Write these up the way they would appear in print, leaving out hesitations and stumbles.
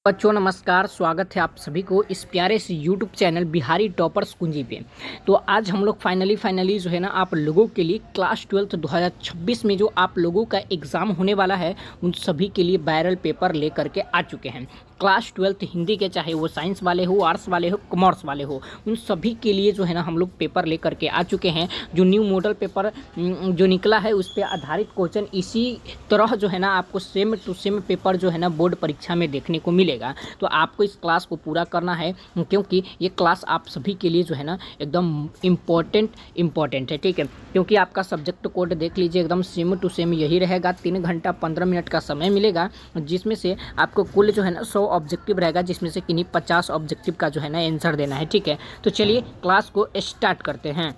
बच्चों नमस्कार, स्वागत है आप सभी को इस प्यारे से यूट्यूब चैनल बिहारी टॉपर्स कुंजी पे। तो आज हम लोग फाइनली जो है ना आप लोगों के लिए क्लास 12 2026 में जो आप लोगों का एग्ज़ाम होने वाला है उन सभी के लिए वायरल पेपर लेकर के आ चुके हैं। क्लास 12 हिंदी के, चाहे वो साइंस वाले हो, आर्ट्स वाले हो, कॉमर्स वाले हो, उन सभी के लिए जो है ना हम लोग पेपर लेकर के आ चुके हैं। जो न्यू मॉडल पेपर जो निकला है उस पर आधारित क्वेश्चन इसी तरह जो है ना आपको सेम टू सेम पेपर जो है ना बोर्ड परीक्षा में देखने को मिलेगा। तो आपको इस क्लास को पूरा करना है क्योंकि ये क्लास आप सभी के लिए जो है ना एकदम इम्पॉर्टेंट है, ठीक है। क्योंकि आपका सब्जेक्ट कोड देख लीजिए, एकदम सेम टू सेम यही रहेगा। 3 घंटा 15 मिनट का समय मिलेगा, जिसमें से आपको कुल जो है ना 100 ऑब्जेक्टिव रहेगा, जिसमें से किन्हीं 50 ऑब्जेक्टिव का जो है ना आंसर देना है, ठीक है। तो चलिए क्लास को स्टार्ट करते हैं।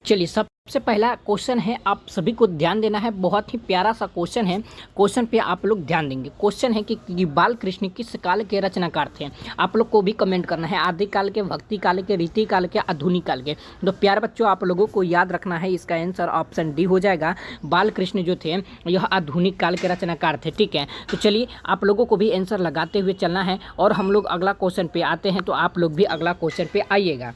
चलिए सबसे पहला क्वेश्चन है, आप सभी को ध्यान देना है। बहुत ही प्यारा सा क्वेश्चन है। क्वेश्चन पे आप लोग ध्यान देंगे। क्वेश्चन है कि बाल कृष्ण किस काल के रचनाकार थे। आप लोग को भी कमेंट करना है, आदि काल के, भक्ति काल के, रीति काल के, आधुनिक काल के। तो प्यारे बच्चों आप लोगों को याद रखना है, इसका आंसर ऑप्शन डी हो जाएगा। बाल कृष्ण जो थे यह आधुनिक काल के रचनाकार थे, ठीक है। तो चलिए आप लोगों को भी आंसर लगाते हुए चलना है और हम लोग अगला क्वेश्चन पे आते हैं। तो आप लोग भी अगला क्वेश्चन पे आइएगा।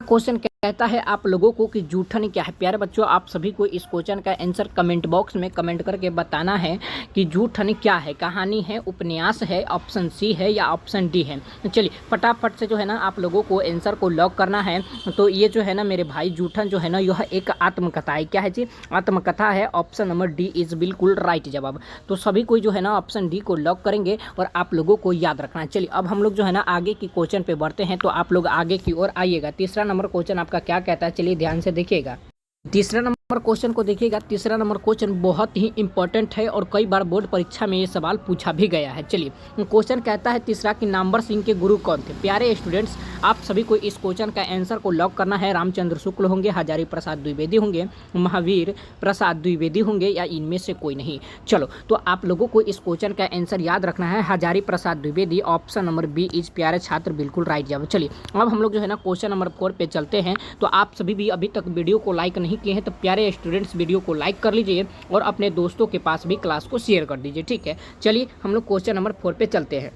क्वेश्चन कहता है आप लोगों को कि जूठन क्या है। प्यारे बच्चों आप सभी को इस क्वेश्चन का आंसर कमेंट बॉक्स में कमेंट करके बताना है कि जूठन क्या है। कहानी है, उपन्यास है, ऑप्शन सी है या ऑप्शन डी है। तो चलिए फटाफट से जो है ना आप लोगों को आंसर को लॉक करना है। तो ये जो है ना मेरे भाई, जूठन जो है ना यह एक आत्मकथा है। क्या है जी? आत्मकथा है। ऑप्शन नंबर डी इज बिल्कुल राइट जवाब। तो सभी कोई जो है ना ऑप्शन डी को लॉक करेंगे और आप लोगों को याद रखना है। चलिए अब हम लोग जो है ना आगे की क्वेश्चन पे बढ़ते हैं। तो आप लोग आगे की ओर आइएगा। तीसरा नंबर क्वेश्चन आपका क्या कहता है, चलिए ध्यान से देखिएगा। तीसरा नंबर क्वेश्चन को देखिएगा। तीसरा नंबर क्वेश्चन बहुत ही इंपॉर्टेंट है और कई बार बोर्ड परीक्षा में ये सवाल पूछा भी गया है। चलिए क्वेश्चन कहता है तीसरा कि नामवर सिंह के गुरु कौन थे। प्यारे स्टूडेंट्स आप सभी को इस क्वेश्चन का आंसर को लॉक करना है। रामचंद्र शुक्ल होंगे, हजारी प्रसाद द्विवेदी होंगे, महावीर प्रसाद द्विवेदी होंगे या इनमें से कोई नहीं। चलो तो आप लोगों को इस क्वेश्चन का आंसर याद रखना है, Hazari Prasad Dwivedi. Option number B is प्यारे छात्र बिल्कुल राइट जवाब। चलिए अब हम लोग जो है ना क्वेश्चन नंबर 4 पे चलते हैं। तो आप सभी भी अभी तक वीडियो को लाइक नहीं किए हैं तो प्यारे स्टूडेंट्स वीडियो को लाइक कर लीजिए और अपने दोस्तों के पास भी क्लास को शेयर कर दीजिए, ठीक है। चलिए हम लोग क्वेश्चन नंबर 4 पे चलते हैं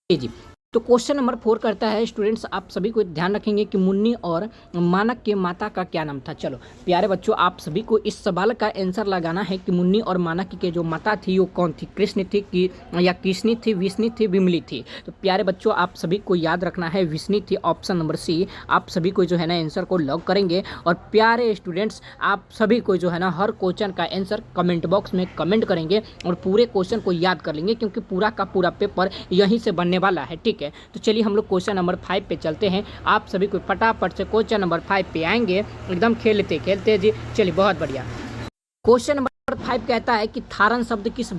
जी। तो क्वेश्चन नंबर 4 करता है स्टूडेंट्स आप सभी को ध्यान रखेंगे कि मुन्नी और मानक के माता का क्या नाम था। चलो प्यारे बच्चों आप सभी को इस सवाल का आंसर लगाना है कि मुन्नी और मानक के जो माता थी वो कौन थी। कृष्ण थी कि या कृष्णी थी, विष्णु थी, विमली थी। तो प्यारे बच्चों आप सभी को याद रखना है विष्णु थी। ऑप्शन नंबर सी आप सभी को जो है ना आंसर को लॉक करेंगे। और प्यारे स्टूडेंट्स आप सभी को जो है ना हर क्वेश्चन का आंसर कमेंट बॉक्स में कमेंट करेंगे और पूरे क्वेश्चन को याद कर लेंगे, क्योंकि पूरा का पूरा पेपर यहीं से बनने वाला है, ठीक है। तो चलिए हम लोग क्वेश्चन नंबर 5 पे चलते हैं। आप सभी को फटाफट से क्वेश्चन नंबर 5 पे आएंगे एकदम खेलते खेलते जी। चलिए बहुत बढ़िया। क्वेश्चन नंबर 5 कहता है कि थारन शब्द किस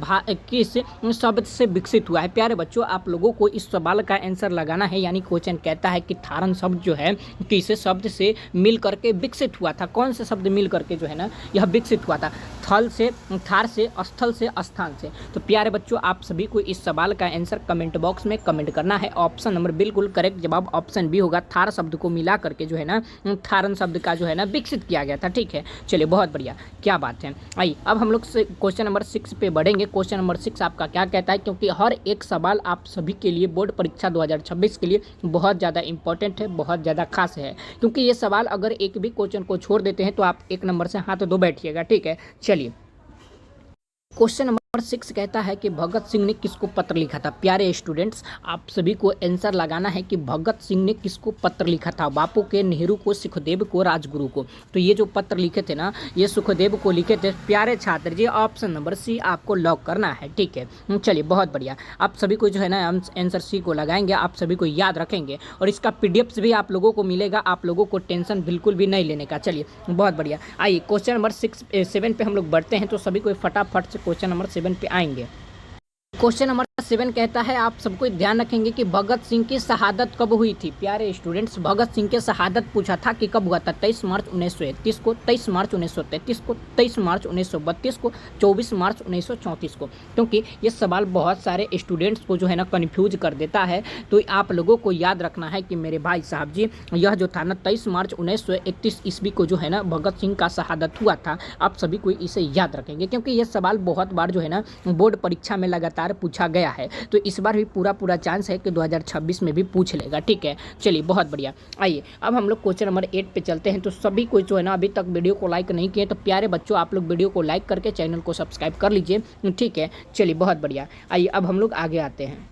शब्द से विकसित हुआ है। प्यारे बच्चों आप लोगों को इस सवाल का आंसर लगाना है। यानी क्वेश्चन कहता है कि थारन शब्द जो है किस शब्द से मिल करके विकसित हुआ था। कौन से शब्द मिल करके जो है ना यह विकसित हुआ था। थल से, थार से, स्थल से, स्थान से। तो प्यारे बच्चों आप सभी को इस सवाल का आंसर कमेंट बॉक्स में कमेंट करना है। ऑप्शन नंबर बिल्कुल करेक्ट जवाब ऑप्शन बी होगा। थार शब्द को मिला करके जो है ना थारन शब्द का जो है ना विकसित किया गया था, ठीक है। चलिए बहुत बढ़िया, क्या बात है। आइए अब हम लोग क्वेश्चन नंबर 6 पे बढ़ेंगे। क्वेश्चन नंबर 6 आपका क्या कहता है, क्योंकि हर एक सवाल आप सभी के लिए बोर्ड परीक्षा 2026 के लिए बहुत ज़्यादा इंपॉर्टेंट है, बहुत ज़्यादा खास है। क्योंकि ये सवाल अगर एक भी क्वेश्चन को छोड़ देते हैं तो आप 1 नंबर से हाथ धो बैठिएगा, ठीक है। चलिए क्वेश्चन नंबर 6 कहता है कि भगत सिंह ने किसको पत्र लिखा था। प्यारे स्टूडेंट्स आप सभी को आंसर लगाना है कि भगत सिंह ने किसको पत्र लिखा था। बापू के, नेहरू को, सुखदेव को, राजगुरु को। तो ये जो पत्र लिखे थे ना ये सुखदेव को लिखे थे। प्यारे छात्र जी ऑप्शन नंबर सी आपको लॉक करना है, ठीक है। चलिए बहुत बढ़िया, आप सभी को जो है ना आंसर सी को लगाएंगे, आप सभी को याद रखेंगे और इसका PDF भी आप लोगों को मिलेगा। आप लोगों को टेंशन बिल्कुल भी नहीं लेने का। चलिए बहुत बढ़िया। आइए क्वेश्चन नंबर 7 पे हम लोग बढ़ते हैं। तो सभी को फटाफट से क्वेश्चन नंबर 7 पे आएंगे। क्वेश्चन नंबर 7 कहता है आप सबको ध्यान रखेंगे कि भगत सिंह की शहादत कब हुई थी। प्यारे स्टूडेंट्स, भगत सिंह की शहादत पूछा था कि कब हुआ था। 23 मार्च 1931 को, 23 मार्च 1933 को, 23 मार्च 1932 को, 24 मार्च 1934 को। क्योंकि ये सवाल बहुत सारे स्टूडेंट्स को जो है ना कन्फ्यूज कर देता है, तो आप लोगों को याद रखना है कि मेरे भाई साहब जी, यह जो था ना 23 मार्च 1931 ईस्वी को जो है ना भगत सिंह का शहादत हुआ था। आप सभी को इसे याद रखेंगे क्योंकि ये सवाल बहुत बार जो है ना बोर्ड परीक्षा में लगातार पूछा गया है। तो इस बार भी पूरा चांस है कि 2026 में भी पूछ लेगा। ठीक है, चलिए बहुत बढ़िया। आइए अब हम लोग क्वेश्चन नंबर 8 पे चलते हैं। तो सभी कोई जो है ना अभी तक वीडियो को लाइक नहीं किए, तो प्यारे बच्चों आप लोग वीडियो को लाइक करके चैनल को सब्सक्राइब कर लीजिए। ठीक है, चलिए बहुत बढ़िया। आइए अब हम लोग आगे आते हैं।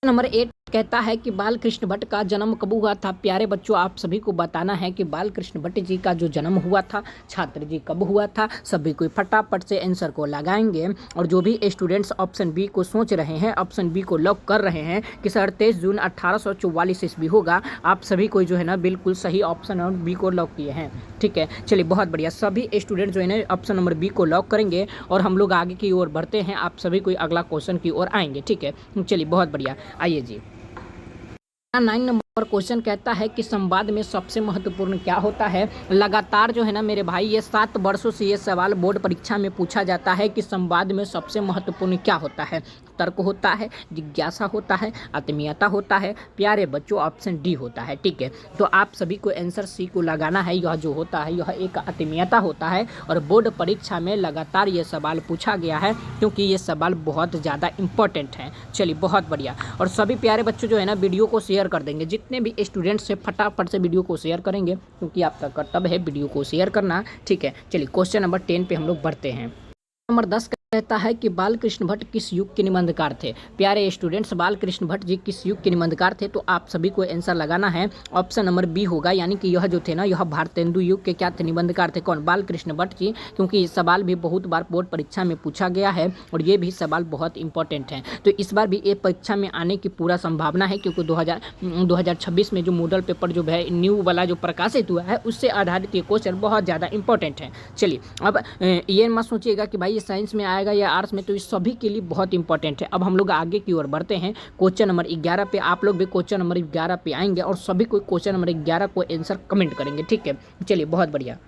नंबर 8 कहता है कि बाल कृष्ण भट्ट का जन्म कब हुआ था। प्यारे बच्चों आप सभी को बताना है कि बाल कृष्ण भट्ट जी का जो जन्म हुआ था, छात्र जी कब हुआ था। सभी कोई फटाफट से आंसर को लगाएंगे। और जो भी स्टूडेंट्स ऑप्शन बी को सोच रहे हैं, ऑप्शन बी को लॉक कर रहे हैं कि सर 23 जून 1844 ईस्वी होगा, आप सभी को जो है ना बिल्कुल सही ऑप्शन और बी को लॉक किए हैं। ठीक है, चलिए बहुत बढ़िया। सभी स्टूडेंट जो है ना ऑप्शन नंबर बी को लॉक करेंगे और हम लोग आगे की ओर बढ़ते हैं। आप सभी कोई अगला क्वेश्चन की ओर आएंगे। ठीक है, चलिए बहुत बढ़िया। आइए जी, 9 नंबर क्वेश्चन कहता है कि संवाद में सबसे महत्वपूर्ण क्या होता है। लगातार जो है ना मेरे भाई ये 7 वर्षों से ये सवाल बोर्ड परीक्षा में पूछा जाता है कि संवाद में सबसे महत्वपूर्ण क्या होता है। तर्क होता है, जिज्ञासा होता है, आत्मीयता होता है। प्यारे बच्चों ऑप्शन डी होता है। ठीक है, तो आप सभी को आंसर सी को लगाना है। यह जो होता है यह एक आत्मीयता होता है और बोर्ड परीक्षा में लगातार ये सवाल पूछा गया है क्योंकि ये सवाल बहुत ज़्यादा इंपॉर्टेंट है। चलिए बहुत बढ़िया। और सभी प्यारे बच्चों जो है ना वीडियो को शेयर कर देंगे। जितने भी स्टूडेंट्स से फटाफट से वीडियो को शेयर करेंगे क्योंकि आपका कर्तव्य है वीडियो को शेयर करना। ठीक है, चलिए क्वेश्चन नंबर 10 पे हम लोग बढ़ते हैं। नंबर 10 कहता है कि बाल कृष्ण भट्ट किस युग के निबंधकार थे। प्यारे स्टूडेंट्स, बाल कृष्ण भट्ट जी किस युग के निबंधकार थे, तो आप सभी को आंसर लगाना है। ऑप्शन नंबर बी होगा, यानी कि यह जो थे ना यह भारतेंदु युग के क्या थे, निबंधकार थे। कौन? बाल कृष्ण भट्ट जी। क्योंकि ये सवाल भी बहुत बार बोर्ड परीक्षा में पूछा गया है और ये भी सवाल बहुत इंपॉर्टेंट है। तो इस बार भी ये परीक्षा में आने की पूरा संभावना है क्योंकि 2026 में जो मॉडल पेपर जो है न्यू वाला जो प्रकाशित हुआ है उससे आधारित ये क्वेश्चन बहुत ज़्यादा इंपॉर्टेंट है। चलिए अब ये मत सोचिएगा कि भाई ये साइंस में आएगा या आर्ट्स में, तो इस सभी के लिए बहुत इंपॉर्टेंट है। अब हम लोग आगे की ओर बढ़ते हैं। क्वेश्चन नंबर 11 पे आप लोग भी क्वेश्चन नंबर 11 पे आएंगे और सभी को क्वेश्चन नंबर 11 को आंसर कमेंट करेंगे। ठीक है, चलिए बहुत बढ़िया।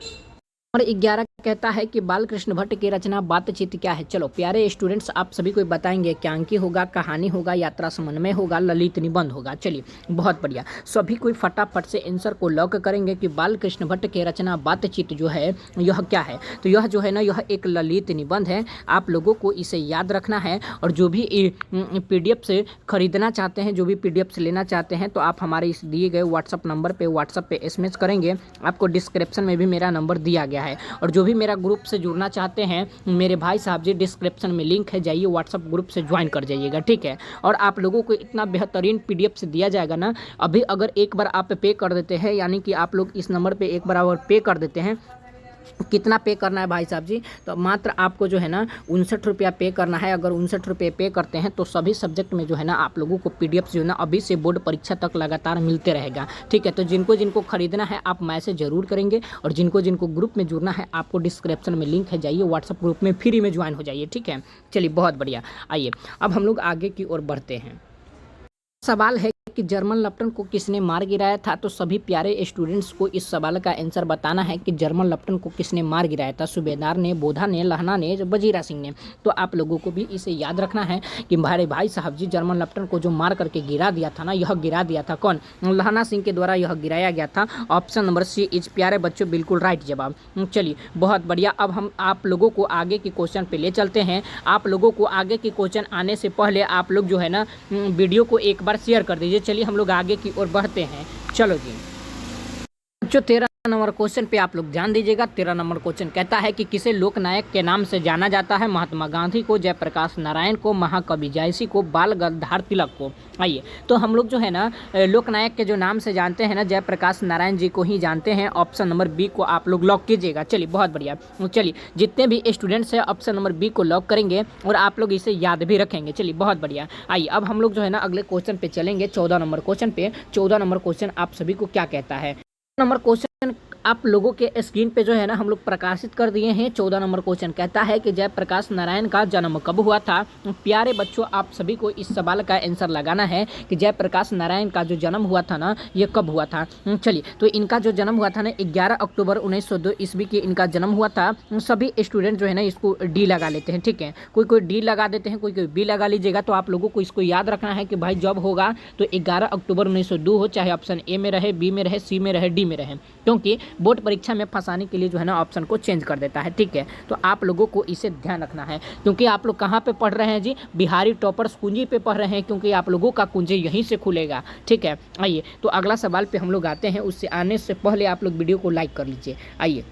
नंबर 11 कहता है कि बाल कृष्ण भट्ट की रचना बातचीत क्या है। चलो प्यारे स्टूडेंट्स आप सभी को बताएंगे क्या अंकी होगा, कहानी होगा, यात्रा समन्वय होगा, ललित निबंध होगा। चलिए बहुत बढ़िया। सभी कोई फटाफट से आंसर को लॉक करेंगे कि बाल कृष्ण भट्ट की रचना बातचीत जो है यह क्या है। तो यह जो है ना यह एक ललित निबंध है। आप लोगों को इसे याद रखना है और जो भी PDF से खरीदना चाहते हैं, जो भी PDF से लेना चाहते हैं, तो आप हमारे इस दिए गए व्हाट्सअप नंबर पे व्हाट्सअप पे SMS करेंगे। आपको डिस्क्रिप्शन में भी मेरा नंबर दिया गया है। और जो भी मेरा ग्रुप से जुड़ना चाहते हैं मेरे भाई साहब जी, डिस्क्रिप्शन में लिंक है, जाइए व्हाट्सअप ग्रुप से ज्वाइन कर जाइएगा। ठीक है, और आप लोगों को इतना बेहतरीन PDF से दिया जाएगा ना, अभी अगर एक बार आप पे कर देते हैं, यानी कि आप लोग इस नंबर पे एक बार अगर पे कर देते हैं, कितना पे करना है भाई साहब जी, तो मात्र आपको जो है ना 59 रुपया पे करना है। अगर 59 रुपये पे करते हैं तो सभी सब्जेक्ट में जो है ना आप लोगों को PDF जो है ना अभी से बोर्ड परीक्षा तक लगातार मिलते रहेगा। ठीक है, तो जिनको जिनको खरीदना है आप मैसेज जरूर करेंगे और जिनको जिनको ग्रुप में जुड़ना है आपको डिस्क्रिप्शन में लिंक है, जाइए व्हाट्सअप ग्रुप में फ्री में ज्वाइन हो जाइए। ठीक है, चलिए बहुत बढ़िया। आइए अब हम लोग आगे की ओर बढ़ते हैं। सवाल है कि जर्मन लेफ्टन को किसने मार गिराया था। तो सभी प्यारे स्टूडेंट्स को इस सवाल का आंसर बताना है कि जर्मन लेफ्टन को किसने मार गिराया था। सूबेदार ने, बोधा ने, लहना ने, वजीरा सिंह ने। तो आप लोगों को भी इसे याद रखना है कि हमारे भाई साहब जी जर्मन लेफ्टन को जो मार करके गिरा दिया था ना, यह गिरा दिया था कौन? लहना सिंह के द्वारा यह गिराया गया था। ऑप्शन नंबर सी इज प्यारे बच्चों बिल्कुल राइट जवाब। चलिए बहुत बढ़िया। अब हम आप लोगों को आगे के क्वेश्चन पे ले चलते हैं। आप लोगों को आगे के क्वेश्चन आने से पहले आप लोग जो है ना वीडियो को एक बार शेयर कर दीजिए। चलिए हम लोग आगे की ओर बढ़ते हैं। चलो जी बच्चों, 13 नंबर क्वेश्चन पे आप लोग ध्यान दीजिएगा। 13 नंबर क्वेश्चन कहता है कि किसे लोकनायक के नाम से जाना जाता है। महात्मा गांधी को, जयप्रकाश नारायण को, महाकवि जयसी को, बाल गंगाधर तिलक को। आइए तो हम लोग जो है ना लोकनायक के जो नाम से जानते हैं ना, जयप्रकाश नारायण जी को ही जानते हैं। ऑप्शन नंबर बी को आप लोग लॉक कीजिएगा। चलिए बहुत बढ़िया। चलिए जितने भी स्टूडेंट्स हैं ऑप्शन नंबर बी को लॉक करेंगे और आप लोग इसे याद भी रखेंगे। चलिए बहुत बढ़िया। आइए अब हम लोग जो है ना अगले क्वेश्चन पे चलेंगे। 14 नंबर क्वेश्चन पे। 14 नंबर क्वेश्चन आप सभी को क्या कहता है। नंबर क्वेश्चन आप लोगों के स्क्रीन पे जो है ना हम लोग प्रकाशित कर दिए हैं 14 नंबर क्वेश्चन। कहता है कि जयप्रकाश नारायण का जन्म कब हुआ था। प्यारे बच्चों, आप सभी को इस सवाल का आंसर लगाना है कि जयप्रकाश नारायण का जो जन्म हुआ था ना, ये कब हुआ था। चलिए, तो इनका जो जन्म हुआ था ना 11 अक्टूबर 1902 ईस्वी की इनका जन्म हुआ था। सभी स्टूडेंट जो है ना इसको डी लगा लेते हैं, ठीक है। कोई डी लगा देते हैं, कोई बी लगा लीजिएगा। तो आप लोगों को इसको याद रखना है कि भाई जब होगा तो 11 अक्टूबर 1902 हो, चाहे ऑप्शन ए में रहे, बी में रहे, सी में रहे, डी में रहे, क्योंकि बोर्ड परीक्षा में फंसाने के लिए जो है ना ऑप्शन को चेंज कर देता है, ठीक है। तो आप लोगों को इसे ध्यान रखना है, क्योंकि आप लोग कहाँ पे पढ़ रहे हैं जी, बिहारी टॉपर्स कुंजी पे पढ़ रहे हैं, क्योंकि आप लोगों का कुंजी यहीं से खुलेगा, ठीक है। आइए, तो अगला सवाल पे हम लोग आते हैं। उससे आने से पहले आप लोग वीडियो को लाइक कर लीजिए। आइए,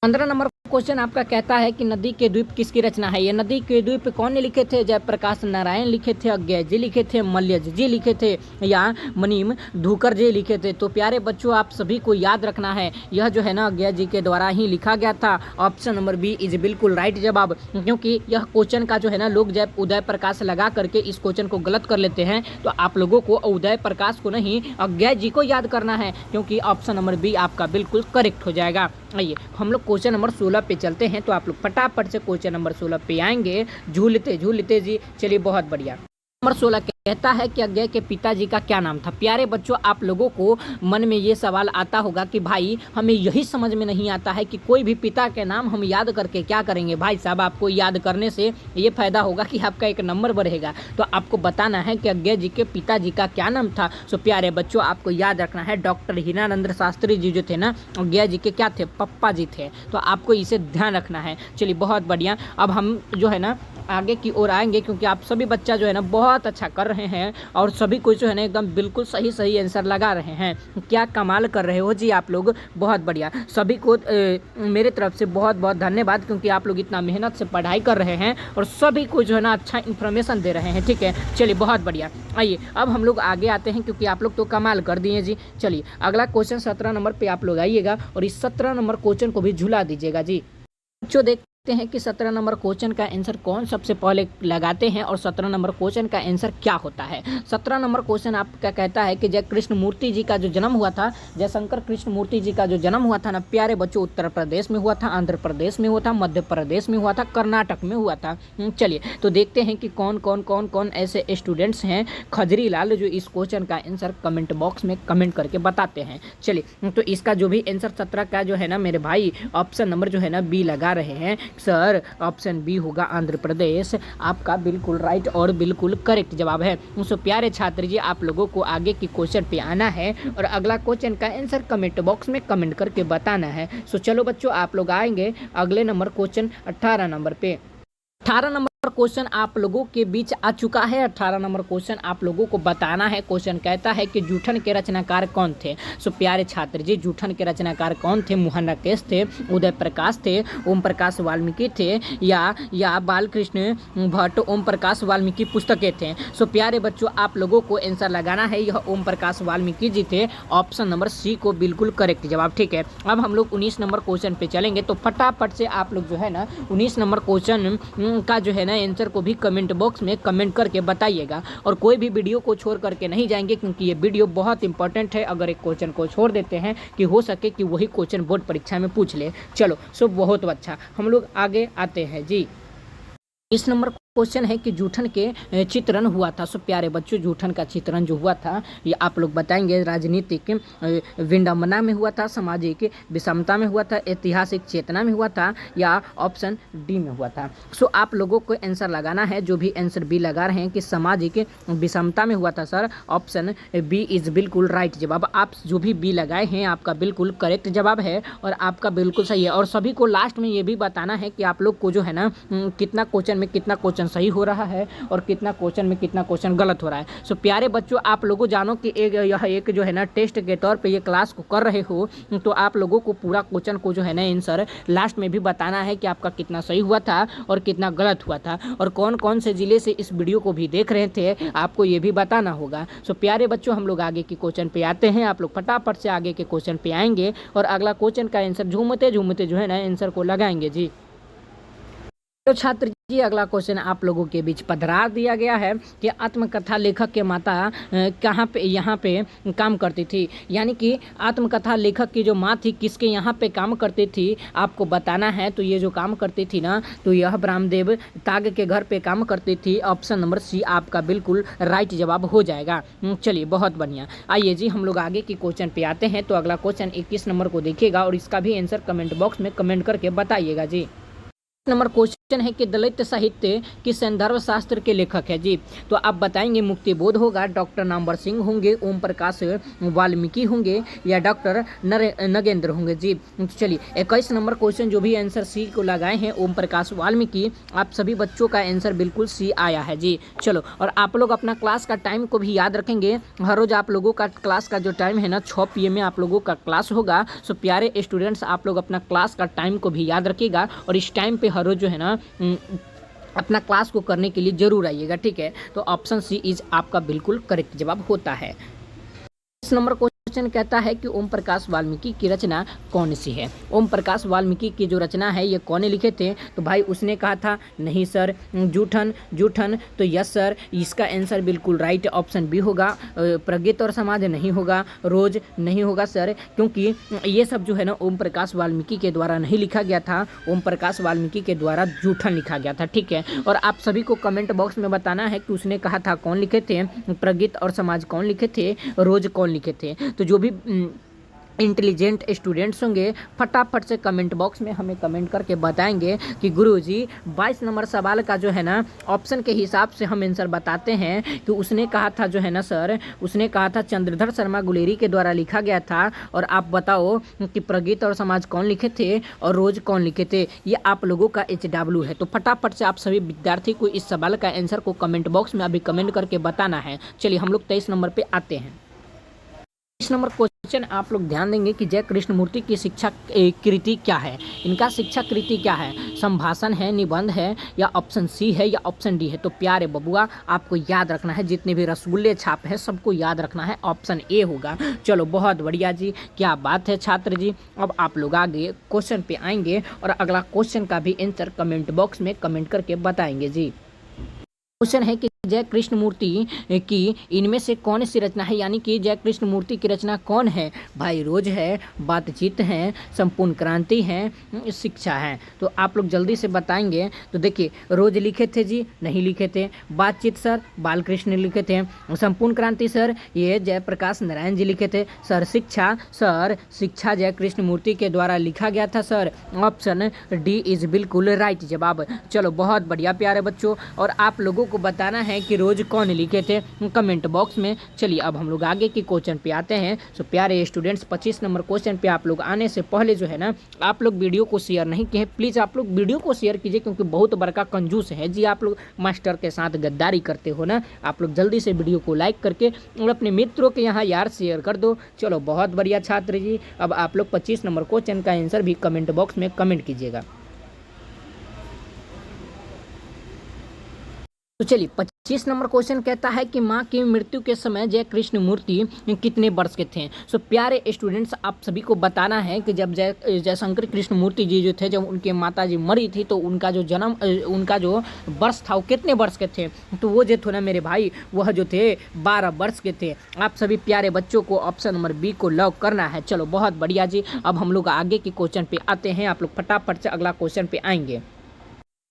15 नंबर क्वेश्चन आपका कहता है कि नदी के द्वीप किसकी रचना है। ये नदी के द्वीप कौन ने लिखे थे। जयप्रकाश नारायण लिखे थे, अज्ञेय जी लिखे थे, मल्यज जी लिखे थे, या मनीम धूकर जी लिखे थे। तो प्यारे बच्चों, आप सभी को याद रखना है, यह जो है ना अज्ञेय जी के द्वारा ही लिखा गया था। ऑप्शन नंबर बी इज बिल्कुल राइट जवाब, क्योंकि यह क्वेश्चन का जो है ना लोग जब उदय प्रकाश लगा करके इस क्वेश्चन को गलत कर लेते हैं। तो आप लोगों को उदय प्रकाश को नहीं, अज्ञेय जी को याद करना है, क्योंकि ऑप्शन नंबर बी आपका बिल्कुल करेक्ट हो जाएगा। आइए, हम लोग क्वेश्चन नंबर 16 पे चलते हैं। तो आप लोग फटाफट से क्वेश्चन नंबर 16 पे आएंगे, झूलते झूलते जी। चलिए, बहुत बढ़िया। नंबर 16 कहता है कि अज्ञेय के पिताजी का क्या नाम था। प्यारे बच्चों, आप लोगों को मन में ये सवाल आता होगा कि भाई हमें यही समझ में नहीं आता है कि कोई भी पिता के नाम हम याद करके क्या करेंगे। भाई साहब, आपको याद करने से ये फायदा होगा कि आपका एक नंबर बढ़ेगा। तो आपको बताना है कि अज्ञेय जी के पिताजी का क्या नाम था। सो प्यारे बच्चों, आपको याद रखना है, डॉक्टर हीरानंद शास्त्री जी जो थे ना, अज्ञेय जी के क्या थे, पप्पा जी थे। तो आपको इसे ध्यान रखना है। चलिए, बहुत बढ़िया। अब हम जो है ना आगे की ओर आएंगे, क्योंकि आप सभी बच्चा जो है ना बहुत अच्छा कर रहे हैं और सभी को जो है ना एकदम बिल्कुल सही सही आंसर लगा रहे हैं। क्या कमाल कर रहे हो जी आप लोग, बहुत बढ़िया। सभी को मेरे तरफ से बहुत बहुत धन्यवाद, क्योंकि आप लोग इतना मेहनत से पढ़ाई कर रहे हैं और सभी को जो है ना अच्छा इन्फॉर्मेशन दे रहे हैं, ठीक है। चलिए, बहुत बढ़िया। आइए, अब हम लोग आगे आते हैं, क्योंकि आप लोग तो कमाल कर दिए जी। चलिए, अगला क्वेश्चन 17 नंबर पर आप लोग आइएगा और इस 17 नंबर क्वेश्चन को भी झुला दीजिएगा जी। बच्चों, देखते हैं कि 17 नंबर क्वेश्चन का आंसर कौन सबसे पहले लगाते हैं और 17 नंबर क्वेश्चन का आंसर क्या होता है। 17 नंबर क्वेश्चन आपका कहता है कि जय कृष्ण मूर्ति जी का जो जन्म हुआ था, जयशंकर कृष्ण मूर्ति जी का जो जन्म हुआ था ना प्यारे बच्चों, उत्तर प्रदेश में हुआ था, आंध्र प्रदेश में हुआ था, मध्य प्रदेश में हुआ था, कर्नाटक में हुआ था। चलिए, तो देखते हैं कि कौन कौन कौन कौन ऐसे स्टूडेंट्स हैं खजरी लाल जो इस क्वेश्चन का आंसर कमेंट बॉक्स में कमेंट करके बताते हैं। चलिए, तो इसका जो भी आंसर 17 का जो है ना मेरे भाई ऑप्शन नंबर जो है ना बी लगा रहे हैं। सर, ऑप्शन बी होगा आंध्र प्रदेश, आपका बिल्कुल राइट और बिल्कुल करेक्ट जवाब है। सो प्यारे छात्र जी, आप लोगों को आगे की क्वेश्चन पे आना है और अगला क्वेश्चन का आंसर कमेंट बॉक्स में कमेंट करके बताना है। सो चलो बच्चों, आप लोग आएंगे अगले नंबर क्वेश्चन 18 नंबर पे। 18 नंबर क्वेश्चन आप लोगों के बीच आ चुका है। 18 नंबर क्वेश्चन आप लोगों को बताना है। क्वेश्चन कहता है कि जूठन के रचनाकार कौन थे। सो प्यारे छात्र जी, जूठन के रचनाकार कौन थे। मोहनकेश थे, उदय प्रकाश थे, ओम प्रकाश वाल्मीकि थे, या बालकृष्ण भट्ट ओम प्रकाश वाल्मीकि पुस्तकें थे। सो प्यारे बच्चों, आप लोगों को आंसर लगाना है, यह ओम प्रकाश वाल्मीकि जी थे। ऑप्शन नंबर सी को बिल्कुल करेक्ट जवाब, ठीक है। अब हम लोग 19 नंबर क्वेश्चन पे चलेंगे। तो फटाफट से आप लोग जो है ना 19 नंबर क्वेश्चन का जो है आंसर को भी कमेंट बॉक्स में कमेंट करके बताइएगा और कोई भी वीडियो को छोड़ करके नहीं जाएंगे, क्योंकि ये वीडियो बहुत इंपॉर्टेंट है। अगर एक क्वेश्चन को छोड़ देते हैं कि हो सके कि वही क्वेश्चन बोर्ड परीक्षा में पूछ ले। चलो, सो बहुत अच्छा, हम लोग आगे आते हैं जी। इस नंबर क्वेश्चन है कि जूठन के चित्रण हुआ था। सो प्यारे बच्चों, जूठन का चित्रण जो हुआ था ये आप लोग बताएंगे राजनीतिक विडंबना में हुआ था, सामाजिक विषमता में हुआ था, ऐतिहासिक चेतना में हुआ था, या ऑप्शन डी में हुआ था। सो आप लोगों को आंसर लगाना है। जो भी आंसर बी लगा रहे हैं कि सामाजिक विषमता में हुआ था, सर ऑप्शन बी इज बिल्कुल राइट जवाब। आप जो भी बी लगाए हैं आपका बिल्कुल करेक्ट जवाब है और आपका बिल्कुल सही है। और सभी को लास्ट में ये भी बताना है कि आप लोग को जो है ना कितना क्वेश्चन में कितना क्वेश्चन सही हो रहा है और कितना क्वेश्चन में कितना क्वेश्चन गलत हो रहा है। सो प्यारे बच्चों, आप लोगों जानो कि यह एक जो है ना टेस्ट के तौर पे ये क्लास को कर रहे हो, तो आप लोगों को पूरा क्वेश्चन को जो है ना आंसर लास्ट में भी बताना है कि आपका कितना सही हुआ था और कितना गलत हुआ था और कौन कौन से जिले से इस वीडियो को भी देख रहे थे, आपको ये भी बताना होगा। सो प्यारे बच्चों, हम लोग आगे के क्वेश्चन पे आते हैं। आप लोग फटाफट से आगे के क्वेश्चन पे आएंगे और अगला क्वेश्चन का आंसर झूमते झूमते जो है ना आंसर को लगाएंगे जी। तो छात्र जी अगला क्वेश्चन आप लोगों के बीच पधरा दिया गया है कि आत्मकथा लेखक के माता कहाँ पे यहाँ पे काम करती थी, यानी कि आत्मकथा लेखक की जो माँ थी किसके यहाँ पे काम करती थी आपको बताना है। तो ये जो काम करती थी ना, तो यह ब्रह्मदेव ताग के घर पे काम करती थी। ऑप्शन नंबर सी आपका बिल्कुल राइट जवाब हो जाएगा। चलिए बहुत बढ़िया। आइए जी हम लोग आगे की क्वेश्चन पे आते हैं। तो अगला क्वेश्चन 21 नंबर को देखिएगा और इसका भी आंसर कमेंट बॉक्स में कमेंट करके बताइएगा जी। नंबर क्वेश्चन है कि दलित साहित्य की संदर्भ शास्त्र के लेखक है जी। तो आप बताएंगे मुक्ति बोध होगा, डॉक्टर नामवर सिंह होंगे, ओम प्रकाश वाल्मीकि होंगे या डॉक्टर नगेंद्र होंगे जी। चलिए 21 नंबर क्वेश्चन जो भी आंसर सी को लगाए हैं ओम प्रकाश वाल्मीकि, आप सभी बच्चों का आंसर बिल्कुल सी आया है जी। चलो और आप लोग अपना क्लास का टाइम को भी याद रखेंगे। हर रोज आप लोगों का क्लास का जो टाइम है ना 6 PM में आप लोगों का क्लास होगा। सो प्यारे स्टूडेंट्स आप लोग अपना क्लास का टाइम को भी याद रखिएगा और इस टाइम पे हर रोज जो है ना अपना क्लास को करने के लिए जरूर आइएगा, ठीक है। तो ऑप्शन सी इज आपका बिल्कुल करेक्ट जवाब होता है। इस नंबर क्वेश्चन कहता है कि ओम प्रकाश वाल्मीकि की रचना कौन सी है। ओम प्रकाश वाल्मीकि की जो रचना है ये कौन लिखे थे, तो भाई उसने कहा था नहीं सर जूठन जूठन, तो यस सर इसका आंसर बिल्कुल राइट ऑप्शन बी होगा। प्रगीत और समाज नहीं होगा, रोज नहीं होगा सर, क्योंकि ये सब जो है ना ओम प्रकाश वाल्मीकि के द्वारा नहीं लिखा गया था, ओम प्रकाश वाल्मीकि के द्वारा जूठन लिखा गया था, ठीक है। और आप सभी को कमेंट बॉक्स में बताना है कि उसने कहा था कौन लिखे थे, प्रगीत और समाज कौन लिखे थे, रोज कौन लिखे थे। तो जो भी इंटेलिजेंट स्टूडेंट्स होंगे फटाफट से कमेंट बॉक्स में हमें कमेंट करके बताएंगे कि गुरुजी 22 नंबर सवाल का जो है ना ऑप्शन के हिसाब से हम आंसर बताते हैं कि उसने कहा था जो है ना सर, उसने कहा था चंद्रधर शर्मा गुलेरी के द्वारा लिखा गया था। और आप बताओ कि प्रगीत और समाज कौन लिखे थे और रोज कौन लिखे थे। ये आप लोगों का HW है। तो फटाफट से आप सभी विद्यार्थी को इस सवाल का आंसर को कमेंट बॉक्स में अभी कमेंट करके बताना है। चलिए हम लोग 23 नंबर पर आते हैं। इस नंबर क्वेश्चन आप लोग ध्यान देंगे कि जय कृष्णमूर्ति की शिक्षा कृति क्या है। इनका शिक्षा कृति क्या है, संभाषण है, निबंध है या ऑप्शन सी है या ऑप्शन डी है। तो प्यारे बबुआ आपको याद रखना है, जितने भी रसगुल्ले छाप है सबको याद रखना है, ऑप्शन ए होगा। चलो बहुत बढ़िया जी, क्या बात है छात्र जी। अब आप लोग आगे क्वेश्चन पे आएंगे और अगला क्वेश्चन का भी आंसर कमेंट बॉक्स में कमेंट करके बताएंगे जी। क्वेश्चन है कि जय कृष्णमूर्ति की इनमें से कौन सी रचना है, यानी कि जय कृष्णमूर्ति की रचना कौन है। भाई रोज है, बातचीत है, संपूर्ण क्रांति है, शिक्षा है। तो आप लोग जल्दी से बताएंगे। तो देखिए रोज लिखे थे जी, नहीं लिखे थे। बातचीत सर बालकृष्ण लिखे थे। संपूर्ण क्रांति सर ये जयप्रकाश नारायण जी लिखे थे। सर शिक्षा जय कृष्णमूर्ति के द्वारा लिखा गया था सर, ऑप्शन डी इज बिल्कुल राइट जवाब। चलो बहुत बढ़िया प्यारे बच्चों, और आप लोगों को बताना है कि रोज कौन लिखे थे कमेंट बॉक्स में। चलिए अब हम लोग आगे की क्वेश्चन पे आते हैं। सो प्यारे स्टूडेंट्स 25 नंबर क्वेश्चन पे आप लोग आने से पहले जो है ना आप लोग वीडियो को शेयर नहीं किए, प्लीज़ आप लोग वीडियो को शेयर कीजिए, क्योंकि बहुत बड़का कंजूस है जी आप लोग, मास्टर के साथ गद्दारी करते हो ना। आप लोग जल्दी से वीडियो को लाइक करके और अपने मित्रों के यहाँ यार शेयर कर दो। चलो बहुत बढ़िया छात्र जी, अब आप लोग 25 नंबर क्वेश्चन का आंसर भी कमेंट बॉक्स में कमेंट कीजिएगा। तो चलिए 25 नंबर क्वेश्चन कहता है कि माँ की मृत्यु के समय जय कृष्णमूर्ति कितने वर्ष के थे। सो प्यारे स्टूडेंट्स आप सभी को बताना है कि जब जयशंकर कृष्णमूर्ति जी जो थे, जब उनके माता जी मरी थी तो उनका जो वर्ष था वो कितने वर्ष के थे। तो वो जो थे ना मेरे भाई, वह जो थे 12 वर्ष के थे। आप सभी प्यारे बच्चों को ऑप्शन नंबर बी को लॉक करना है। चलो बहुत बढ़िया जी, अब हम लोग आगे के क्वेश्चन पे आते हैं। आप लोग फटाफट से अगला क्वेश्चन पे आएंगे।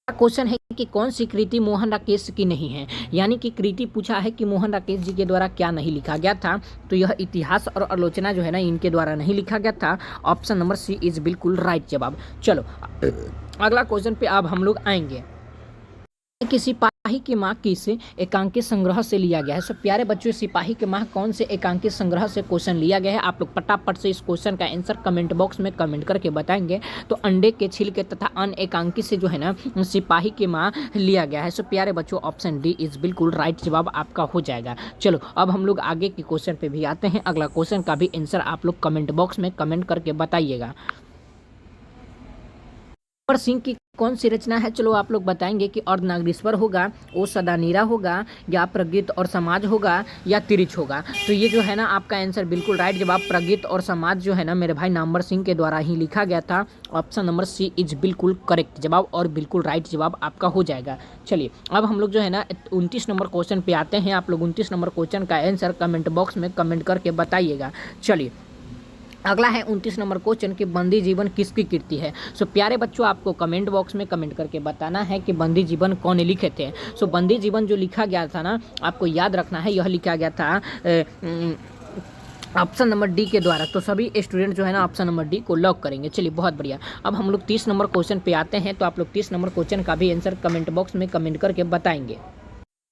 क्वेश्चन है कि कौन सी कृति मोहन राकेश की नहीं है, यानी कि कृति पूछा है कि मोहन राकेश जी के द्वारा क्या नहीं लिखा गया था। तो यह इतिहास और आलोचना जो है ना इनके द्वारा नहीं लिखा गया था, ऑप्शन नंबर सी इज बिल्कुल राइट जवाब। चलो अगला क्वेश्चन पे अब हम लोग आएंगे कि सिपाही की माँ किस एकांकी संग्रह से लिया गया है। सब प्यारे बच्चों सिपाही की माँ कौन से एकांकी संग्रह से क्वेश्चन लिया गया है। आप लोग फटाफट से इस क्वेश्चन का आंसर कमेंट बॉक्स में कमेंट करके बताएंगे। तो अंडे के छिलके तथा अन्य एकांकी से जो है ना सिपाही की माँ लिया गया है। सो प्यारे बच्चों ऑप्शन डी इज बिल्कुल राइट जवाब आपका हो जाएगा। चलो अब हम लोग आगे के क्वेश्चन पे भी आते हैं। अगला क्वेश्चन का भी आंसर आप लोग कमेंट बॉक्स में कमेंट करके बताइएगा। सिंह की कौन सी रचना है? चलो आप लोग बताएंगे कि अर्धनारीश्वर होगा, ओ सदानीरा होगा, या प्रगीत और समाज होगा, या तिरिच होगा। तो ये जो है ना आपका आंसर बिल्कुल राइट जवाब प्रगीत और समाज जो है ना मेरे भाई नामवर सिंह के द्वारा ही लिखा गया था। ऑप्शन नंबर सी इज बिल्कुल करेक्ट जवाब और बिल्कुल राइट जवाब आपका हो जाएगा। चलिए अब हम लोग जो है ना 29 नंबर क्वेश्चन पे आते हैं। आप लोग 29 नंबर क्वेश्चन का आंसर कमेंट बॉक्स में कमेंट करके बताइएगा। चलिए अगला है 29 नंबर क्वेश्चन कि बंदी जीवन किसकी कृति है। सो प्यारे बच्चों आपको कमेंट बॉक्स में कमेंट करके बताना है कि बंदी जीवन कौन लिखे थे। सो बंदी जीवन जो लिखा गया था ना आपको याद रखना है, यह लिखा गया था ऑप्शन नंबर डी के द्वारा। तो सभी स्टूडेंट जो है ना ऑप्शन नंबर डी को लॉक करेंगे। चलिए बहुत बढ़िया। अब हम लोग 30 नंबर क्वेश्चन पे आते हैं। तो आप लोग 30 नंबर क्वेश्चन का भी आंसर कमेंट बॉक्स में कमेंट करके बताएंगे।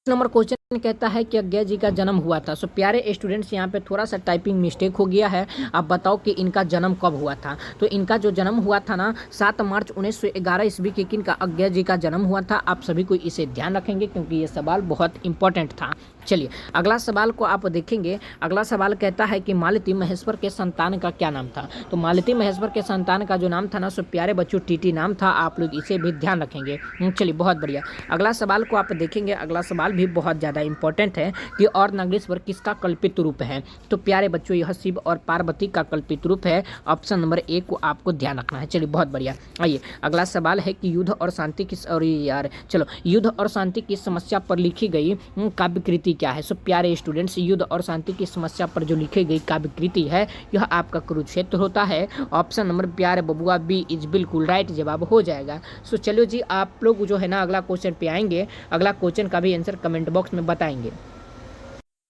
नंबर क्वेश्चन कहता है कि अज्ञा जी का जन्म हुआ था। सो प्यारे स्टूडेंट्स यहाँ पे थोड़ा सा टाइपिंग मिस्टेक हो गया है। आप बताओ कि इनका जन्म कब हुआ था। तो इनका जो जन्म हुआ था ना 7 मार्च 1911 ईस्वी के किन का अज्ञा जी का जन्म हुआ था। आप सभी को इसे ध्यान रखेंगे क्योंकि ये सवाल बहुत इंपॉर्टेंट था। चलिए अगला सवाल को आप देखेंगे। अगला सवाल कहता है कि मालती महेश्वर के संतान का क्या नाम था। तो मालती महेश्वर के संतान का जो नाम था ना सो प्यारे बच्चों टीटी नाम था। आप लोग इसे भी ध्यान रखेंगे। चलिए बहुत बढ़िया। अगला सवाल को आप देखेंगे। अगला सवाल भी बहुत ज़्यादा इंपॉर्टेंट है कि और नागेश्वर किसका कल्पित रूप है। तो प्यारे बच्चों यह शिव और पार्वती का कल्पित रूप है। ऑप्शन नंबर ए को आपको ध्यान रखना है। चलिए बहुत बढ़िया। आइए अगला सवाल है कि युद्ध और शांति किस और यार चलो युद्ध और शांति की समस्या पर लिखी गई काव्य कृति क्या है। सो प्यारे स्टूडेंट्स युद्ध और शांति की समस्या पर जो लिखी गई काव्य कृति है यह आपका कुरुक्षेत्र होता है। ऑप्शन नंबर प्यारे बबुआ बी इज बिल्कुल राइट जवाब हो जाएगा। सो चलो जी आप लोग जो है ना अगला क्वेश्चन पे आएंगे। अगला क्वेश्चन का भी आंसर कमेंट बॉक्स में बताएंगे।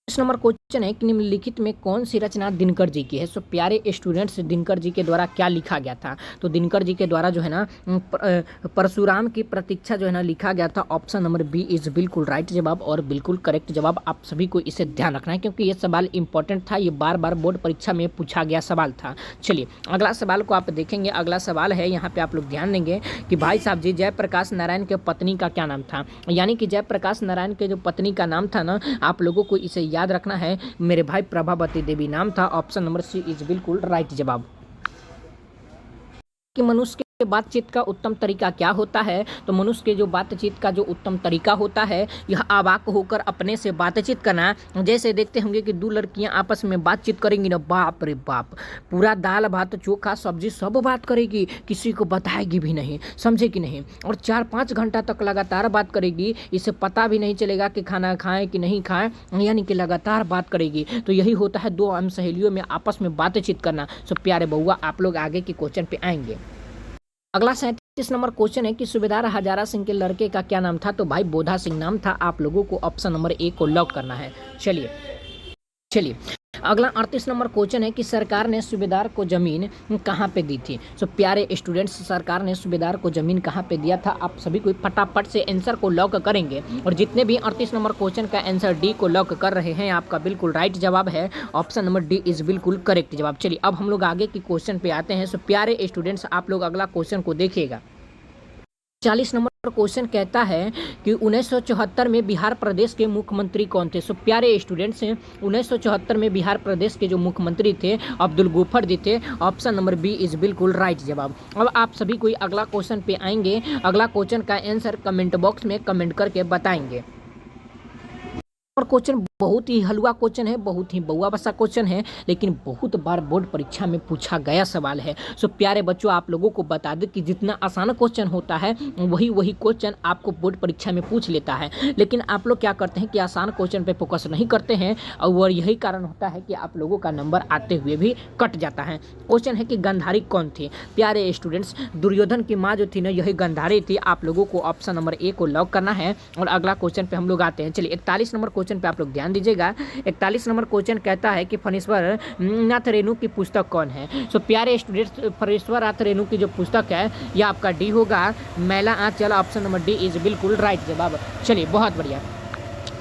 इस नंबर क्वेश्चन है कि निम्नलिखित में कौन सी रचना दिनकर जी की है। सो प्यारे स्टूडेंट्स दिनकर जी के द्वारा क्या लिखा गया था। तो दिनकर जी के द्वारा जो है ना परशुराम की प्रतीक्षा जो है ना लिखा गया था। ऑप्शन नंबर बी इज बिल्कुल राइट जवाब और बिल्कुल करेक्ट जवाब। आप सभी को इसे ध्यान रखना है क्योंकि ये सवाल इंपॉर्टेंट था। ये बार बार बोर्ड परीक्षा में पूछा गया सवाल था। चलिए अगला सवाल को आप देखेंगे। अगला सवाल है यहाँ पे आप लोग ध्यान देंगे कि भाई साहब जी जयप्रकाश नारायण के पत्नी का क्या नाम था। यानी कि जयप्रकाश नारायण के जो पत्नी का नाम था ना आप लोगों को इसे याद रखना है मेरे भाई प्रभावती देवी नाम था। ऑप्शन नंबर सी इज बिल्कुल राइट जवाब। कि मनुष्य के बातचीत का उत्तम तरीका क्या होता है। तो मनुष्य के जो बातचीत का जो उत्तम तरीका होता है यह अवाक होकर अपने से बातचीत करना। जैसे देखते होंगे कि दो लड़कियां आपस में बातचीत करेंगी ना बाप रे बाप पूरा दाल भात चोखा सब्जी सब बात करेगी, किसी को बताएगी भी नहीं, समझे कि नहीं। और 4-5 घंटा तक लगातार बात करेगी। इसे पता भी नहीं चलेगा कि खाना खाएं कि नहीं खाएं, यानी कि लगातार बात करेगी। तो यही होता है दो हम सहेलियों में आपस में बातचीत करना। सो प्यारे बउआ आप लोग आगे के क्वेश्चन पे आएंगे। अगला 37 नंबर क्वेश्चन है कि सूबेदार हजारा सिंह के लड़के का क्या नाम था। तो भाई बोधा सिंह नाम था। आप लोगों को ऑप्शन नंबर ए को लॉक करना है। चलिए अगला 38 नंबर क्वेश्चन है कि सरकार ने सूबेदार को जमीन कहाँ पे दी थी। सो प्यारे स्टूडेंट्स सरकार ने सूबेदार को जमीन कहाँ पे दिया था। आप सभी को फटाफट से आंसर को लॉक करेंगे और जितने भी 38 नंबर क्वेश्चन का आंसर डी को लॉक कर रहे हैं आपका बिल्कुल राइट जवाब है। ऑप्शन नंबर डी इज बिल्कुल करेक्ट जवाब। चलिए अब हम लोग आगे की क्वेश्चन पे आते हैं। सो प्यारे स्टूडेंट्स आप लोग अगला क्वेश्चन को देखिएगा। 40 नंबर क्वेश्चन कहता है कि 1974 में बिहार प्रदेश के मुख्यमंत्री कौन थे। सो प्यारे स्टूडेंट्स 1974 में बिहार प्रदेश के जो मुख्यमंत्री थे अब्दुल गफूर जी थे। ऑप्शन नंबर बी इज बिल्कुल राइट जवाब। अब आप सभी कोई अगला क्वेश्चन पे आएंगे। अगला क्वेश्चन का आंसर कमेंट बॉक्स में कमेंट करके बताएंगे। और क्वेश्चन बहुत ही हलवा क्वेश्चन है, बहुत ही बउआ बसा क्वेश्चन है, लेकिन बहुत बार बोर्ड परीक्षा में पूछा गया सवाल है। सो प्यारे बच्चों आप लोगों को बता दें कि जितना आसान क्वेश्चन होता है वही क्वेश्चन आपको बोर्ड परीक्षा में पूछ लेता है। लेकिन आप लोग क्या करते हैं कि आसान क्वेश्चन पे फोकस नहीं करते हैं और यही कारण होता है कि आप लोगों का नंबर आते हुए भी कट जाता है। क्वेश्चन है कि गंधारी कौन थी। प्यारे स्टूडेंट्स दुर्योधन की माँ जो थी ना यही गंधारी थी। आप लोगों को ऑप्शन नंबर ए को लॉक करना है और अगला क्वेश्चन पे हम लोग आते हैं। चलिए 41 नंबर क्वेश्चन पे आप लोग ध्यान दीजिएगा। 41 नंबर क्वेश्चन कहता है कि फणीश्वर नाथ रेणु की पुस्तक कौन है। सो प्यारे स्टूडेंट्स फणीश्वर नाथ रेणु की जो पुस्तक है यह आपका डी होगा मैला आंचल। ऑप्शन नंबर डी इज बिल्कुल राइट जवाब। चलिए बहुत बढ़िया।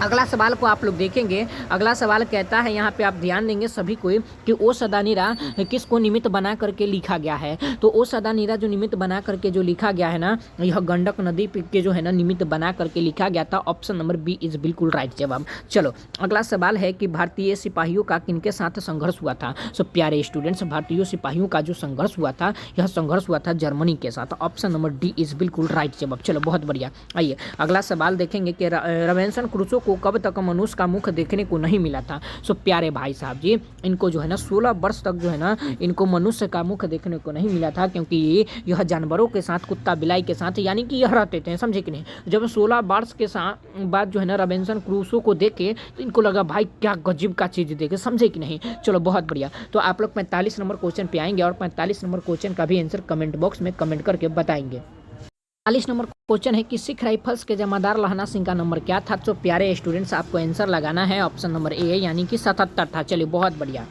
अगला सवाल को आप लोग देखेंगे। अगला सवाल कहता है, यहाँ पे आप ध्यान देंगे सभी कोई, कि ओ सदा नीरा किसको निमित्त बना करके लिखा गया है। तो ओ सदा नीरा जो निमित्त बना करके जो लिखा गया है ना, यह गंडक नदी के जो है ना निमित्त बना करके लिखा गया था। ऑप्शन नंबर बी इज बिल्कुल राइट जवाब। चलो अगला सवाल है कि भारतीय सिपाहियों का किनके साथ संघर्ष हुआ था। सो प्यारे स्टूडेंट्स, भारतीय सिपाहियों का जो संघर्ष हुआ था, यह संघर्ष हुआ था जर्मनी के साथ। ऑप्शन नंबर डी इज बिल्कुल राइट जवाब। चलो बहुत बढ़िया। आइए अगला सवाल देखेंगे कि रॉबिन्सन क्रूसो को कब तक मनुष्य का मुख देखने को नहीं मिला था। सो प्यारे भाई साहब जी, इनको जो है ना 16 वर्ष तक जो है ना इनको मनुष्य का मुख देखने को नहीं मिला था, क्योंकि यह जानवरों के साथ, कुत्ता बिलाई के साथ, यानी कि यह रहते थे, समझे कि नहीं। जब 16 वर्ष के साथ बाद जो है ना रॉबिन्सन क्रूसो को देखे तो इनको लगा भाई क्या गजब का चीज़ देखे, समझे कि नहीं। चलो बहुत बढ़िया। तो आप लोग 45 नंबर क्वेश्चन पे आएंगे और 45 नंबर क्वेश्चन का भी आंसर कमेंट बॉक्स में कमेंट करके बताएंगे। 40 नंबर क्वेश्चन है कि सिख राइफल्स के जमादार लहना सिंह का नंबर क्या था। तो प्यारे स्टूडेंट्स, आपको आंसर लगाना है ऑप्शन नंबर ए, यानी कि 77 था। चलिए बहुत बढ़िया।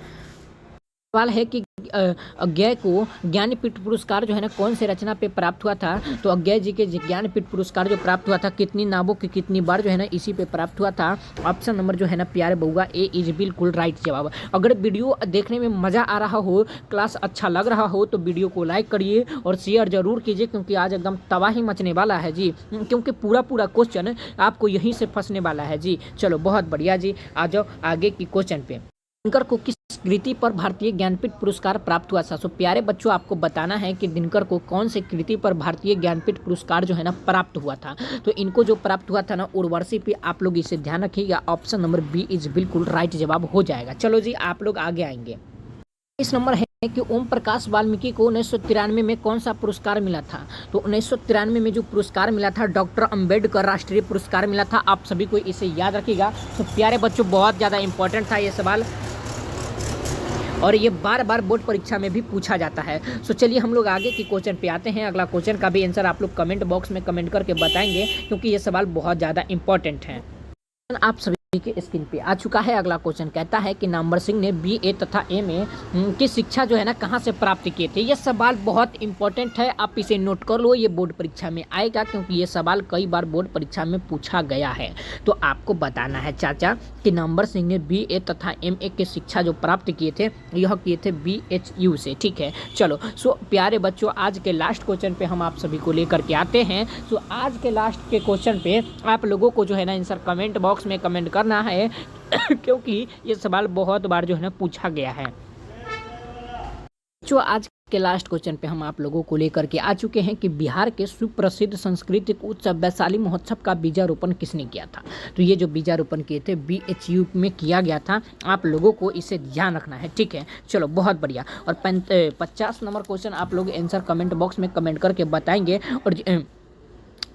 सवाल है कि अज्ञेय को ज्ञानपीठ पुरस्कार जो है ना कौन से रचना पे प्राप्त हुआ था। तो अज्ञेय जी के ज्ञानपीठ पुरस्कार जो प्राप्त हुआ था कितनी नावों की कितनी बार जो है ना इसी पे प्राप्त हुआ था। ऑप्शन नंबर जो है ना प्यारे बउआ ए इज बिल्कुल राइट जवाब। अगर वीडियो देखने में मज़ा आ रहा हो, क्लास अच्छा लग रहा हो, तो वीडियो को लाइक करिए और शेयर जरूर कीजिए, क्योंकि आज एकदम तबाही मचने वाला है जी, क्योंकि पूरा क्वेश्चन आपको यहीं से फंसने वाला है जी। चलो बहुत बढ़िया जी, आ जाओ आगे की क्वेश्चन पे। दिनकर को किस कृति पर भारतीय ज्ञानपीठ पुरस्कार प्राप्त हुआ था। सो प्यारे बच्चों, आपको बताना है कि दिनकर को कौन से कृति पर भारतीय ज्ञानपीठ पुरस्कार जो है ना प्राप्त हुआ था। तो इनको जो प्राप्त हुआ था ना उर्वशी पे, आप लोग इसे ध्यान रखिएगा। ऑप्शन नंबर बी इज बिल्कुल राइट जवाब हो जाएगा। चलो जी आप लोग आगे आएंगे। इस नंबर है कि ओम प्रकाश वाल्मीकि को 1993 में कौन सा पुरस्कार मिला था। तो 1993 में जो पुरस्कार मिला था डॉक्टर अंबेडकर राष्ट्रीय पुरस्कार मिला था। आप सभी को इसे याद रखिएगा। तो प्यारे बच्चों, बहुत ज़्यादा इंपॉर्टेंट था ये सवाल और ये बार बार बोर्ड परीक्षा में भी पूछा जाता है। सो चलिए हम लोग आगे की क्वेश्चन पे आते हैं। अगला क्वेश्चन का भी आंसर आप लोग कमेंट बॉक्स में कमेंट करके बताएंगे, क्योंकि ये सवाल बहुत ज़्यादा इंपॉर्टेंट है। आप सभी के स्क्रीन पे आ चुका है। अगला क्वेश्चन कहता है कि नामवर सिंह ने BA तथा MA की शिक्षा जो है ना कहाँ से प्राप्त किए थे। यह सवाल बहुत इंपॉर्टेंट है, आप इसे नोट कर लो, ये बोर्ड परीक्षा में आएगा, क्योंकि ये सवाल कई बार बोर्ड परीक्षा में पूछा गया है। तो आपको बताना है चाचा कि नामवर सिंह ने BA तथा MA की शिक्षा जो प्राप्त किए थे, यह किए थे BHU से। ठीक है, चलो सो प्यारे बच्चों, आज के लास्ट क्वेश्चन पे हम आप सभी को लेकर के आते हैं। तो आज के लास्ट के क्वेश्चन पे आप लोगों को जो है ना आंसर कमेंट बॉक्स में कमेंट करना है क्योंकि ये सवाल बहुत बार जो है ना पूछा गया है। जो आज के लास्ट क्वेश्चन पे हम आप लोगों को लेकर के आ चुके हैं कि बिहार के सुप्रसिद्ध सांस्कृतिक उत्सव वैशाली महोत्सव का बीजारोपण किसने किया था। तो ये जो बीजारोपण किए थे BHU में किया गया था। आप लोगों को इसे ध्यान रखना है, ठीक है। चलो बहुत बढ़िया। और 50 नंबर क्वेश्चन आप लोग आंसर कमेंट बॉक्स में कमेंट करके बताएंगे।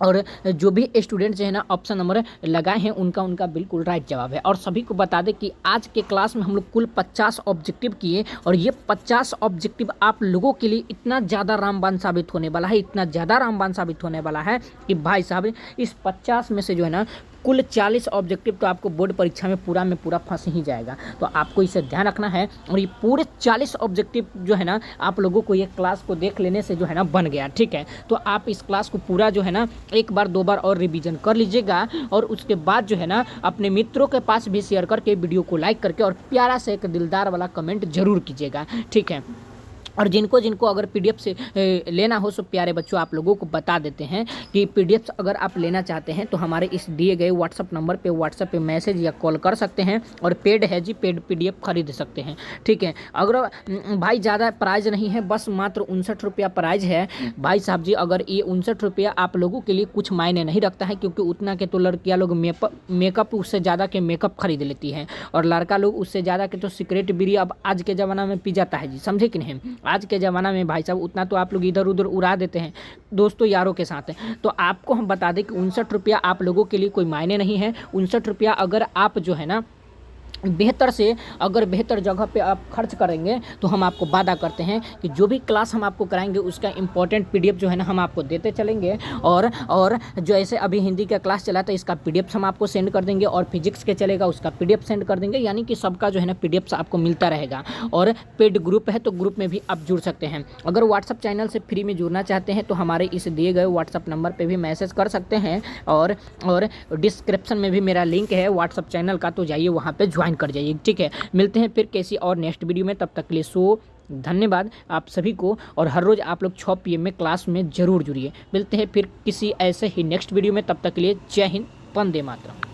और जो भी स्टूडेंट जो है ना ऑप्शन नंबर लगाए हैं उनका बिल्कुल राइट जवाब है। और सभी को बता दें कि आज के क्लास में हम लोग कुल 50 ऑब्जेक्टिव किए, और ये 50 ऑब्जेक्टिव आप लोगों के लिए इतना ज़्यादा रामबाण साबित होने वाला है, इतना ज़्यादा रामबाण साबित होने वाला है कि भाई साहब इस 50 में से जो है ना कुल 40 ऑब्जेक्टिव तो आपको बोर्ड परीक्षा में पूरा फंस ही जाएगा। तो आपको इसे ध्यान रखना है। और ये पूरे 40 ऑब्जेक्टिव जो है ना आप लोगों को ये क्लास को देख लेने से जो है ना बन गया, ठीक है। तो आप इस क्लास को पूरा जो है ना एक बार 2 बार और रिवीजन कर लीजिएगा, और उसके बाद जो है ना अपने मित्रों के पास भी शेयर करके वीडियो को लाइक करके और प्यारा से एक दिलदार वाला कमेंट जरूर कीजिएगा, ठीक है। और जिनको अगर PDF से लेना हो, सो प्यारे बच्चों आप लोगों को बता देते हैं कि PDF अगर आप लेना चाहते हैं तो हमारे इस दिए गए व्हाट्सअप नंबर पे व्हाट्सअप पे मैसेज या कॉल कर सकते हैं, और पेड है जी, पेड PDF खरीद सकते हैं, ठीक है। अगर भाई ज़्यादा प्राइस नहीं है, बस मात्र 59 रुपया प्राइस है भाई साहब जी। अगर ये 59 रुपया आप लोगों के लिए कुछ मायने नहीं रखता है, क्योंकि उतना के तो लड़कियाँ लोग मेकअप उससे ज़्यादा के मेकअप खरीद लेती हैं, और लड़का लोग उससे ज़्यादा के तो सिगरेट बीड़ी अब आज के ज़माना में पी जाता है जी, समझे कि नहीं। आज के ज़माना में भाई साहब उतना तो आप लोग इधर उधर उड़ा देते हैं दोस्तों यारों के साथ। तो आपको हम बता दें कि 59 रुपया आप लोगों के लिए कोई मायने नहीं है। 59 रुपया अगर आप जो है ना बेहतर से अगर बेहतर जगह पे आप खर्च करेंगे तो हम आपको वादा करते हैं कि जो भी क्लास हम आपको कराएंगे उसका इम्पोर्टेंट पीडीएफ जो है ना हम आपको देते चलेंगे। और जो ऐसे अभी हिंदी का क्लास चला था इसका पीडीएफ हम आपको सेंड कर देंगे, और फिजिक्स के चलेगा उसका पीडीएफ सेंड कर देंगे, यानी कि सबका जो है ना पीडीएफ आपको मिलता रहेगा। और पेड ग्रुप है तो ग्रुप में भी आप जुड़ सकते हैं। अगर व्हाट्सअप चैनल से फ्री में जुड़ना चाहते हैं तो हमारे इस दिए गए व्हाट्सअप नंबर पर भी मैसेज कर सकते हैं, और डिस्क्रिप्शन में भी मेरा लिंक है व्हाट्सअप चैनल का, तो जाइए वहाँ पे ज्वाइन कर जाइए। ठीक है, मिलते हैं फिर किसी और नेक्स्ट वीडियो में, तब तक के लिए धन्यवाद आप सभी को। और हर रोज़ आप लोग 6 PM में क्लास में ज़रूर जुड़िए। मिलते हैं फिर किसी ऐसे ही नेक्स्ट वीडियो में, तब तक के लिए जय हिंद, वंदे मातरम।